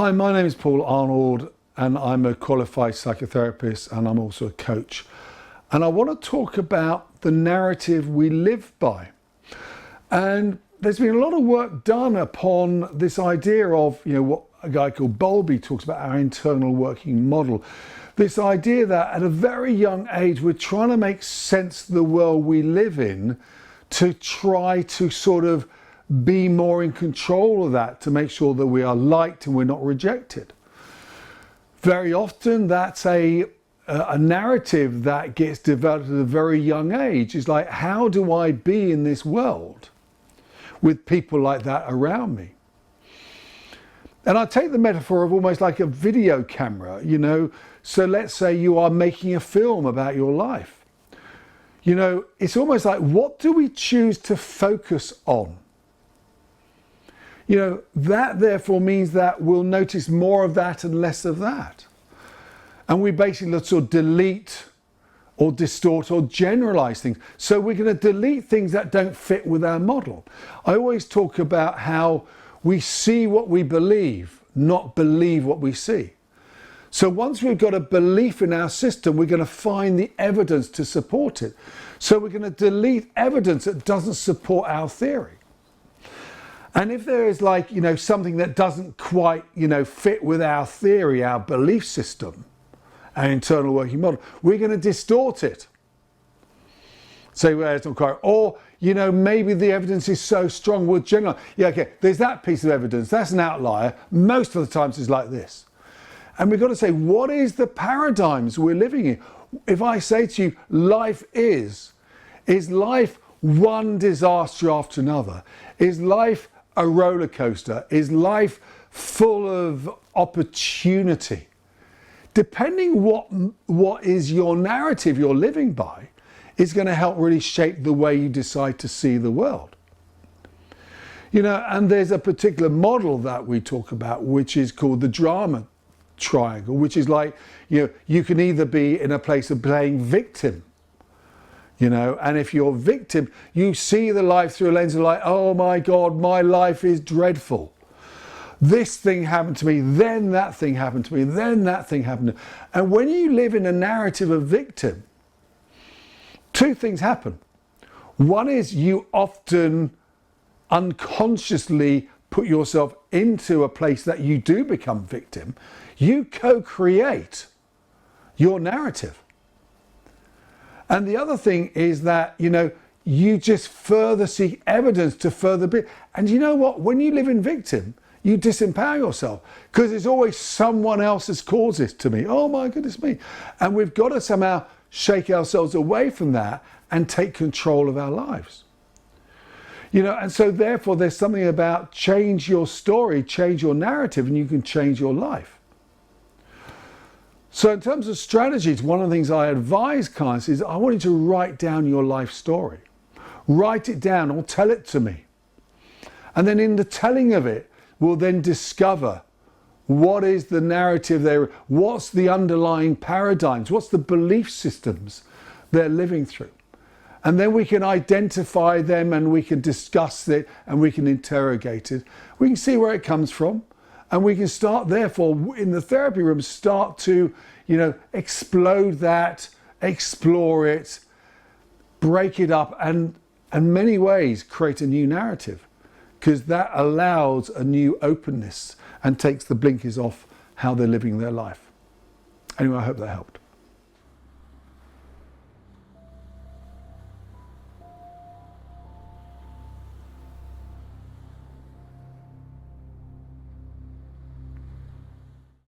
Hi, my name is Paul Arnold and I'm a qualified psychotherapist and I'm also a coach. And I want to talk about the narrative we live by. And there's been a lot of work done upon this idea of, what a guy called Bowlby talks about, our internal working model. This idea that at a very young age, we're trying to make sense of the world we live in to try to sort of be more in control of that, to make sure that we are liked and we're not rejected. Very often that's a narrative that gets developed at a very young age. It's like, how do I be in this world with people like that around me? And I take the metaphor of almost like a video camera, so let's say you are making a film about your life. It's almost like, what do we choose to focus on? That therefore means that we'll notice more of that and less of that. And we basically sort of delete or distort or generalize things. So we're going to delete things that don't fit with our model. I always talk about how we see what we believe, not believe what we see. So once we've got a belief in our system, we're going to find the evidence to support it. So we're going to delete evidence that doesn't support our theory. And if there is something that doesn't quite, fit with our theory, our belief system, our internal working model, we're going to distort it. Say, well, it's not quite, or, maybe the evidence is so strong, we'll generalize. Yeah, okay, there's that piece of evidence, that's an outlier. Most of the times it's like this. And we've got to say, what is the paradigms we're living in? If I say to you, life is life one disaster after another? Is life a roller coaster? Is life full of opportunity? Depending what is your narrative you're living by, is going to help really shape the way you decide to see the world. And there's a particular model that we talk about, which is called the drama triangle, which is like, you can either be in a place of playing victim, and if you're victim, you see the life through a lens of like, oh my God, my life is dreadful. This thing happened to me, then that thing happened to me, then that thing happened to me. And when you live in a narrative of victim, two things happen. One is you often unconsciously put yourself into a place that you do become victim. You co-create your narrative. And the other thing is that, you just further seek evidence to further be. And you know what? When you live in victim, you disempower yourself because it's always someone else has caused this to me. Oh my goodness me. And we've got to somehow shake ourselves away from that and take control of our lives. And so therefore there's something about change your story, change your narrative, and you can change your life. So in terms of strategies, one of the things I advise clients is I want you to write down your life story. Write it down or tell it to me. And then in the telling of it, we'll then discover what is the narrative there, what's the underlying paradigms, what's the belief systems they're living through. And then we can identify them and we can discuss it and we can interrogate it. We can see where it comes from. And we can start, therefore, in the therapy room, start to, explode that, explore it, break it up, and in many ways create a new narrative, because that allows a new openness and takes the blinkers off how they're living their life. Anyway, I hope that helped.